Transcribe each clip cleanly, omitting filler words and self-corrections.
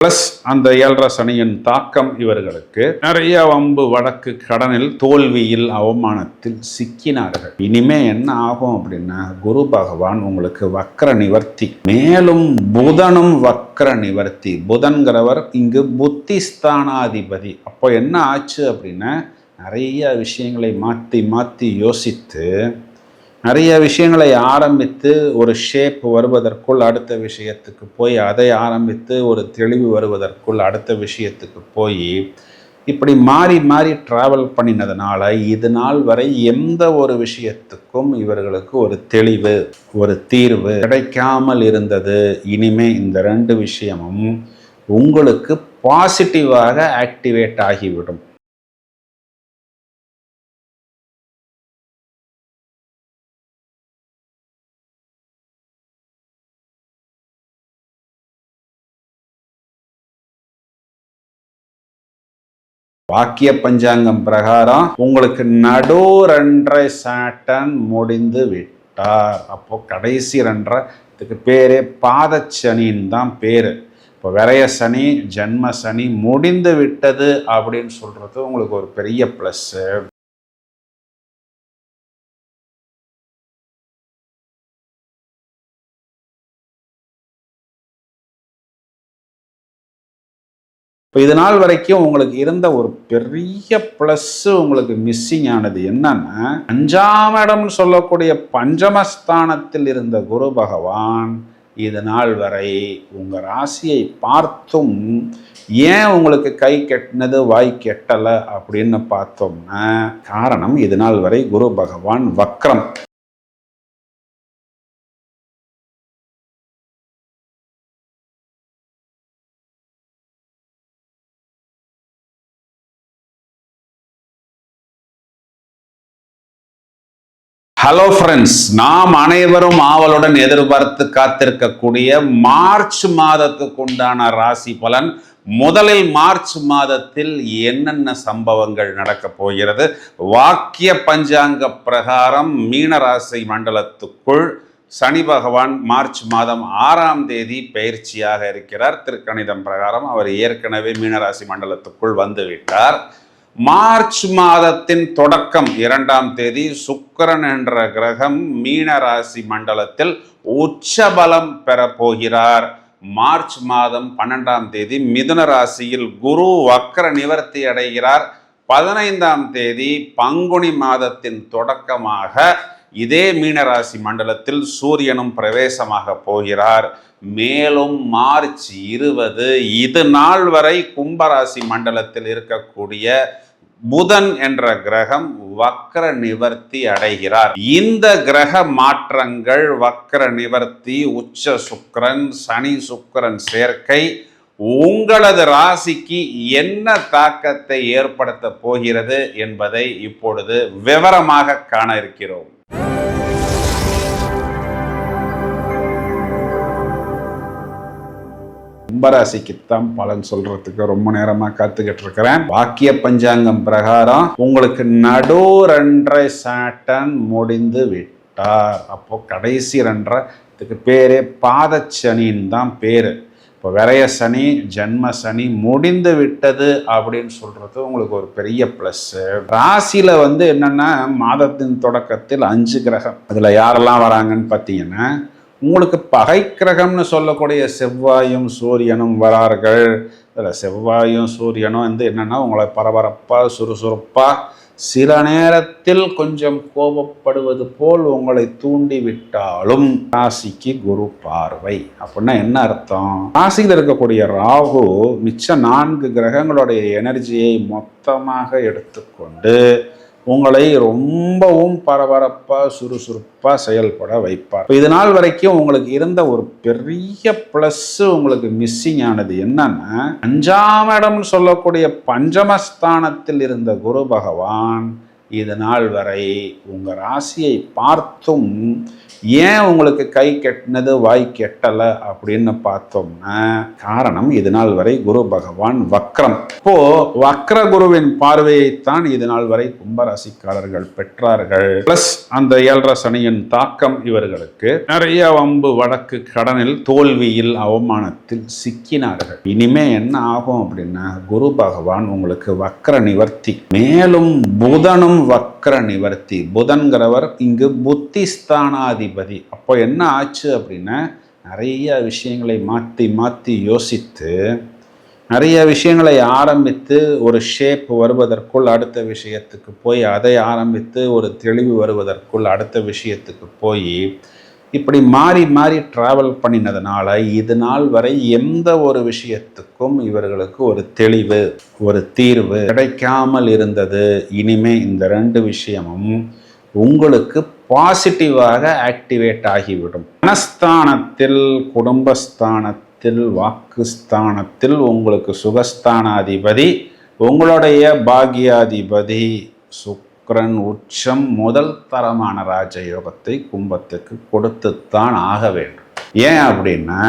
Plus அந்த 7.5 சனியின் தாக்கம் இவர்களுக்கு நிறைய வம்பு வழக்கு, கடனில், தோல்வியில், அவமானத்தில் சிக்கினார்கள். இனிமே என்ன ஆகும் அப்படின்னா, குரு பகவான் உங்களுக்கு வக்ர நிவர்த்தி, மேலும் புதனும் வக்ர நிவர்த்தி. புதன்கிறவர் இங்கு புத்திஸ்தானாதிபதி. அப்போ என்ன ஆச்சு அப்படின்னா, நிறைய விஷயங்களை மாற்றி மாற்றி யோசித்து நிறைய விஷயங்களை ஆரம்பித்து ஒரு ஷேப் வருவதற்குள் அடுத்த விஷயத்துக்கு போய், அதை ஆரம்பித்து ஒரு தெளிவு வருவதற்குள் அடுத்த விஷயத்துக்கு போய், இப்படி மாறி மாறி டிராவல் பண்ணினதுனால இது நாள் வரை எந்த ஒரு விஷயத்துக்கும் இவர்களுக்கு ஒரு தெளிவு, ஒரு தீர்வு கிடைக்காமல் இருந்தது. இனிமே இந்த 2 விஷயமும் உங்களுக்கு பாசிட்டிவாக ஆக்டிவேட் ஆகிவிடும். வாக்கிய பஞ்சாங்கம் பிரகாரம் உங்களுக்கு நடு 2.5 சாட்டன் முடிந்து விட்டார். அப்போ கடைசி 2.5 பேரே பாதச்சனின்னு தான் பேரு. இப்போ விரய சனி, ஜென்ம சனி முடிந்து விட்டது அப்படின்னு சொல்றது உங்களுக்கு ஒரு பெரிய பிளஸ். இப்போ இது நாள் வரைக்கும் உங்களுக்கு இருந்த ஒரு பெரிய ப்ளஸ் உங்களுக்கு மிஸ்ஸிங் ஆனது என்னன்னா, 5ஆம் இடம்னு சொல்லக்கூடிய பஞ்சமஸ்தானத்தில் இருந்த குரு பகவான் இது நாள் வரை உங்கள் ராசியை பார்த்தும் ஏன் உங்களுக்கு கை கெட்டினது வாய் கெட்டலை அப்படின்னு பார்த்தோம்னா, காரணம் இது நாள் வரை குரு பகவான் வக்ரம். ஹலோ ஃப்ரெண்ட்ஸ், நாம் அனைவரும் ஆவலுடன் எதிர்பார்த்து காத்திருக்கக்கூடிய மார்ச் மாதத்துக்கு உண்டான ராசி பலன். முதலில் மார்ச் மாதத்தில் என்னென்ன சம்பவங்கள் நடக்க போகிறது? வாக்கிய பஞ்சாங்க பிரகாரம் மீன ராசி மண்டலத்துக்குள் சனி பகவான் மார்ச் மாதம் 6ஆம் தேதி பயிற்சியாக இருக்கிறார். திருக்கணிதம் பிரகாரம் அவர் ஏற்கனவே மீனராசி மண்டலத்துக்குள் வந்துவிட்டார். மார்ச் மாதத்தின் தொடக்கம் 2ஆம் தேதி சுக்கிரன் என்ற கிரகம் மீனராசி மண்டலத்தில் உச்சபலம் பெற போகிறார். மார்ச் மாதம் 12ஆம் தேதி மிதுன ராசியில் குரு வக்ர நிவர்த்தி அடைகிறார். 15ஆம் தேதி பங்குனி மாதத்தின் தொடக்கமாக இதே மீனராசி மண்டலத்தில் சூரியனும் பிரவேசமாக போகிறார். மேலும் மார்ச் 20 இது நாள் வரை கும்பராசி மண்டலத்தில் இருக்கக்கூடிய புதன் என்ற கிரகம் வக்ர நிவர்த்தி அடைகிறார். இந்த கிரக மாற்றங்கள், வக்ர நிவர்த்தி, உச்ச சுக்கிரன், சனி சுக்கிரன் சேர்க்கை உங்களது ராசிக்கு என்ன தாக்கத்தை ஏற்படுத்த போகிறது என்பதை இப்பொழுது விவரமாக காண இருக்கிறோம். கும்பராசிக்குத்தான் பலன் சொல்றதுக்கு ரொம்ப நேரமா காத்துக்கிட்டு இருக்கிறேன். வாக்கிய பஞ்சாங்கம் பிரகாரம் உங்களுக்கு நடு 2.5 சாட்டன் முடிந்து விட்டார். அப்போ கடைசி 2.5 பேரே பாதச்சனின்னு தான் பேரு. இப்போ விரய சனி, ஜென்ம சனி முடிந்து விட்டது அப்படின்னு சொல்றது உங்களுக்கு ஒரு பெரிய பிளஸ். ராசியில என்னன்னா, மாதத்தின் தொடக்கத்தில் 5 கிரகம். அதுல யாரெல்லாம் வராங்கன்னு பார்த்தீங்கன்னா, உங்களுக்கு பகை கிரகம்னு சொல்லக்கூடிய செவ்வாயும் சூரியனும் வரார்கள். இதில் செவ்வாயும் சூரியனும் என்னென்னா, உங்களை பரபரப்பாக சுறுசுறுப்பாக சில நேரத்தில் கொஞ்சம் கோபப்படுவது போல் உங்களை தூண்டிவிட்டாலும் ராசிக்கு குரு பார்வை. அப்படின்னா என்ன அர்த்தம்? ராசியில் இருக்கக்கூடிய ராகு மிச்ச 4 கிரகங்களுடைய எனர்ஜியை மொத்தமாக எடுத்துக்கொண்டு உங்களை ரொம்பவும் பரபரப்பாக சுறுசுறுப்பாக செயல்பட வைப்பார். இது நாள் வரைக்கும் உங்களுக்கு இருந்த ஒரு பெரிய ப்ளஸ் உங்களுக்கு மிஸ்ஸிங் ஆனது என்னன்னா, 5ஆம் இடம்னு சொல்லக்கூடிய பஞ்சமஸ்தானத்தில் இருந்த குரு பகவான் இது நாள் வரை உங்கள் ராசியை பார்த்தும் ஏன் உங்களுக்கு கை கெட்டினது வாய் கெட்டலை அப்படின்னு பார்த்தோம்னா காரணம் இது நாள் வரை குரு பகவான் வக்ரம். இப்போ வக்ர குருவின் பார்வையைத்தான் இது நாள் வரை கும்பராசிக்காரர்கள் பெற்றார்கள். பிளஸ் அந்த 7.5 சனியின் தாக்கம் இவர்களுக்கு நிறைய வம்பு வழக்கு, கடனில், தோல்வியில், அவமானத்தில் சிக்கினார்கள். இனிமே என்ன ஆகும் அப்படின்னா குரு பகவான் உங்களுக்கு வக்ர நிவர்த்தி, மேலும் புதனும் வக்ர நிவர்த்தி. புதன்கிறவர் இங்கு புத்திஸ்தானாதிபதி. அப்போ என்ன ஆச்சு அப்படின்னா நிறைய விஷயங்களை மாற்றி மாற்றி யோசித்து நிறைய விஷயங்களை ஆரம்பித்து ஒரு ஷேப் வருவதற்குள் அடுத்த விஷயத்துக்கு போய் அதை ஆரம்பித்து ஒரு தெளிவு வருவதற்குள் அடுத்த விஷயத்துக்கு போய் இப்படி மாறி மாறி டிராவல் பண்ணினதுனால இது நாள் வரை எந்த ஒரு விஷயத்துக்கும் இவர்களுக்கு ஒரு தெளிவு, ஒரு தீர்வு கிடைக்காமல் இருந்தது. இனிமே இந்த 2 விஷயமும் உங்களுக்கு பாசிட்டிவாக ஆக்டிவேட் ஆகிவிடும். மனஸ்தானத்தில், குடும்பஸ்தானத்தில், வாக்குஸ்தானத்தில் உங்களுக்கு சுகஸ்தானாதிபதி, உங்களுடைய பாக்யாதிபதி சுக்கிரன் உச்சம் முதல் தரமான ராஜயோகத்தை கும்பத்துக்கு கொடுத்துத்தான் ஆக வேண்டும். ஏன் அப்படின்னா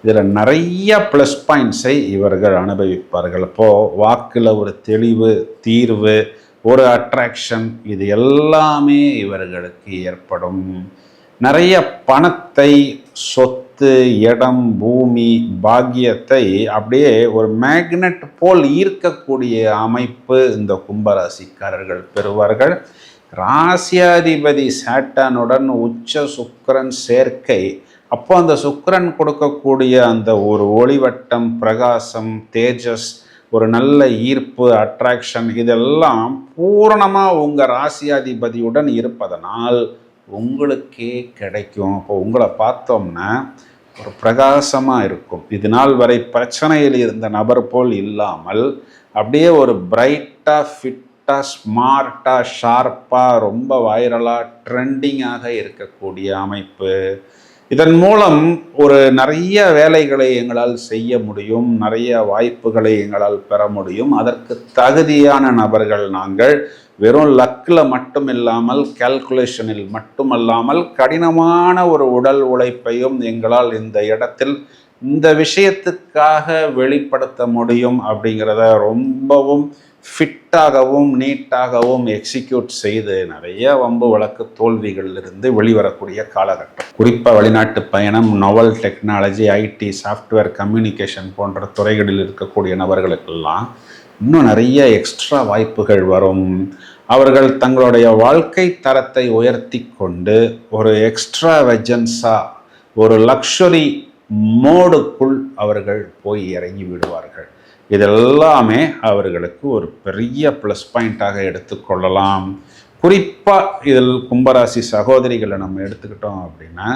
இதில் நிறைய ப்ளஸ் பாயிண்ட்ஸை இவர்கள் அனுபவிப்பார்கள். அப்போது வாக்கில் ஒரு தெளிவு, தீர்வு, ஒரு அட்ராக்ஷன், இது எல்லாமே இவர்களுக்கு ஏற்படும். நிறைய பணத்தை, சொத்து, இடம், பூமி, பாக்கியத்தை அப்படியே ஒரு மேக்னெட் போல் ஈர்க்கக்கூடிய அமைப்பு இந்த கும்பராசிக்காரர்கள் பெறுவார்கள். ராசியாதிபதி சாட்டனுடன் உச்ச சுக்கிரன் சேர்க்கை. அப்போ அந்த சுக்கிரன் கொடுக்கக்கூடிய அந்த ஒரு ஒளிவட்டம், பிரகாசம், தேஜஸ், ஒரு நல்ல ஈர்ப்பு, அட்ராக்ஷன், இதெல்லாம் பூரணமாக உங்கள் ராசியாதிபதியுடன் இருப்பதனால் உங்களுக்கே கிடைக்கும். இப்போ உங்களை பார்த்தோம்னா ஒரு பிரகாசமாக இருக்கும். இது நாள் வரை பிரச்சனையில் இருந்த நபர் போல் இல்லாமல் அப்படியே ஒரு பிரைட்டாக, ஃபிட்டாக, ஸ்மார்ட்டாக, ஷார்ப்பாக, ரொம்ப வைரலாக, ட்ரெண்டிங்காக இருக்கக்கூடிய அமைப்பு. இதன் மூலம் ஒரு நிறைய வேலைகளை எங்களால் செய்ய முடியும், நிறைய வாய்ப்புகளை எங்களால் பெற முடியும். அதற்கு தகுதியான நபர்கள் நாங்கள். வெறும் லக்கில் மட்டும் இல்லாமல், கால்குலேஷனில் மட்டுமல்லாமல், கடினமான ஒரு உடல் உழைப்பையும் எங்களால் இந்த இடத்தில் இந்த விஷயத்துக்காக வெளிப்படுத்த முடியும் அப்படிங்கிறத ரொம்பவும் ஃபிட்டாகவும் நீட்டாகவும் எக்ஸிக்யூட் செய்து நிறைய வம்பு வழக்கு தோல்விகளிலிருந்து வெளிவரக்கூடிய காலகட்டம். குறிப்பாக வெளிநாட்டு பயணம், novel technology, IT, software, communication போன்ற துறைகளில் இருக்கக்கூடிய நபர்களுக்கெல்லாம் இன்னும் நிறைய எக்ஸ்ட்ரா வாய்ப்புகள் வரும். அவர்கள் தங்களுடைய வாழ்க்கை தரத்தை உயர்த்தி கொண்டு ஒரு எக்ஸ்ட்ரா வெஜன்ஸாக, ஒரு லக்ஷரி மோடுக்குள் அவர்கள் போய் இறங்கி விடுவார்கள். இதெல்லாமே அவர்களுக்கு ஒரு பெரிய ப்ளஸ் பாயிண்டாக எடுத்துக்கொள்ளலாம். குறிப்பாக இதில் கும்பராசி சகோதரிகளை நம்ம எடுத்துக்கிட்டோம் அப்படின்னா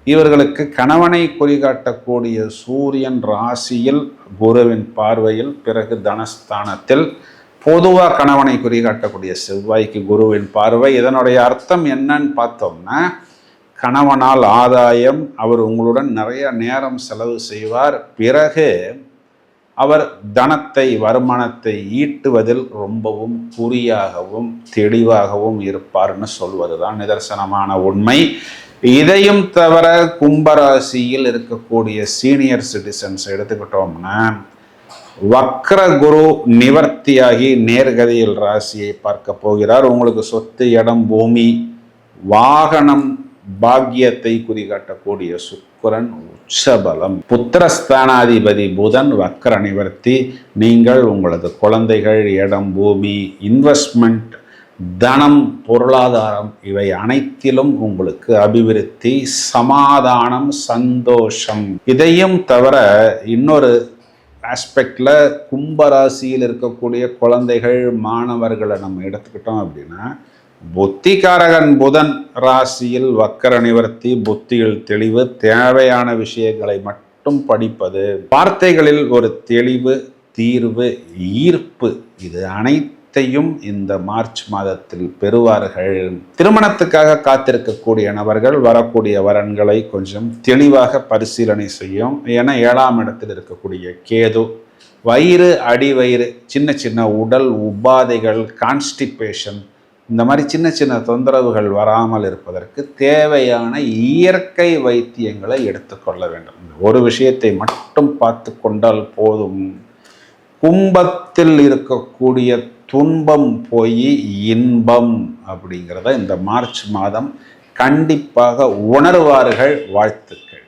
இவர்களுக்கு கணவனை குறிகாட்டக்கூடிய சூரியன் ராசியில் குருவின் பார்வையில், பிறகு தனஸ்தானத்தில், பொதுவாக கணவனை குறிகாட்டக்கூடிய செவ்வாய்க்கு குருவின் பார்வை. இதனுடைய அர்த்தம் என்னன்னு பார்த்தோம்னா கணவனால் ஆதாயம், அவர் உங்களுடன் நிறைய நேரம் செலவு செய்வார். பிறகு அவர் தனத்தை, வருமானத்தை ஈட்டுவதில் ரொம்பவும் குறியாகவும் தெளிவாகவும் இருப்பார்னு சொல்வது தான் நிதர்சனமான உண்மை. இதையும் தவிர கும்பராசியில் இருக்கக்கூடிய சீனியர் சிட்டிசன்ஸ் எடுத்துக்கிட்டோம்னா வக்ர குரு நிவர்த்தியாகி நேர்கதியில் ராசியை பார்க்க போகிறார். உங்களுக்கு சொத்து, இடம், பூமி, வாகனம், பாக்கியத்தை குறிகாட்டக்கூடிய சுக்கிரன் உச்சபலம். புத்திரஸ்தானாதிபதி புதன் வக்ர நிவர்த்தி. நீங்கள், உங்களது குழந்தைகள், இடம், பூமி, இன்வெஸ்ட்மெண்ட், தனம், பொருளாதாரம் இவை அனைத்திலும் உங்களுக்கு அபிவிருத்தி, சமாதானம், சந்தோஷம். இதையும் தவிர இன்னொரு ஆஸ்பெக்டில் கும்பராசியில் இருக்கக்கூடிய குழந்தைகள், மாணவர்களை நம்ம எடுத்துக்கிட்டோம் அப்படின்னா புத்திகாரகன் புதன் ராசியில் வக்கர நிவர்த்தி, புத்தியில் தெளிவு, தேவையான விஷயங்களை மட்டும் படிப்பது, வார்த்தைகளில் ஒரு தெளிவு, தீர்வு, ஈர்ப்பு, இது அனைத்தையும் இந்த மார்ச் மாதத்தில் பெறுவார்கள். திருமணத்துக்காக காத்திருக்கக்கூடிய நபர்கள் வரக்கூடிய வரன்களை கொஞ்சம் தெளிவாக பரிசீலனை செய்யும். ஏன்னா 7ஆம் இடத்தில் இருக்கக்கூடிய கேது வயிறு, அடிவயிறு, சின்ன சின்ன உடல் உபாதைகள், கான்ஸ்டிபேஷன், இந்த மாதிரி சின்ன சின்ன தொந்தரவுகள் வராமல் இருப்பதற்கு தேவையான இயற்கை வைத்தியங்களை எடுத்துக்கொள்ள வேண்டும். ஒரு விஷயத்தை மட்டும் பார்த்து கொண்டால் போதும், கும்பத்தில் இருக்கக்கூடிய துன்பம் போய் இன்பம் அப்படிங்கிறத இந்த மார்ச் மாதம் கண்டிப்பாக உணர்வார்கள். வாழ்த்துக்கள்.